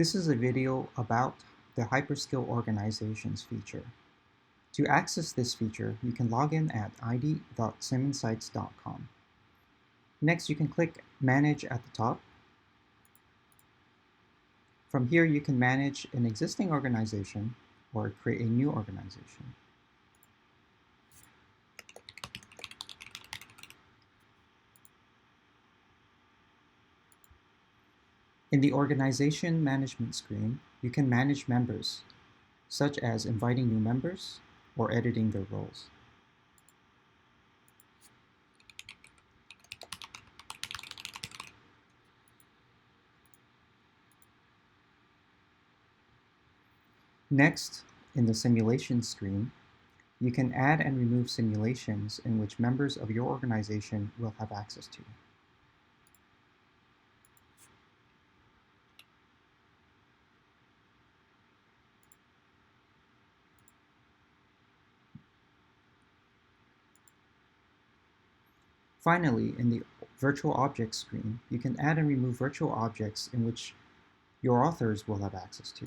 This is a video about the Hyperskill Organizations feature. To access this feature, you can log in at id.simonsites.com. Next, you can click Manage at the top. From here, you can manage an existing organization or create a new organization. In the Organization Management screen, you can manage members, such as inviting new members or editing their roles. Next, in the Simulation screen, you can add and remove simulations in which members of your organization will have access to. Finally, in the Virtual Objects screen, you can add and remove virtual objects in which your authors will have access to.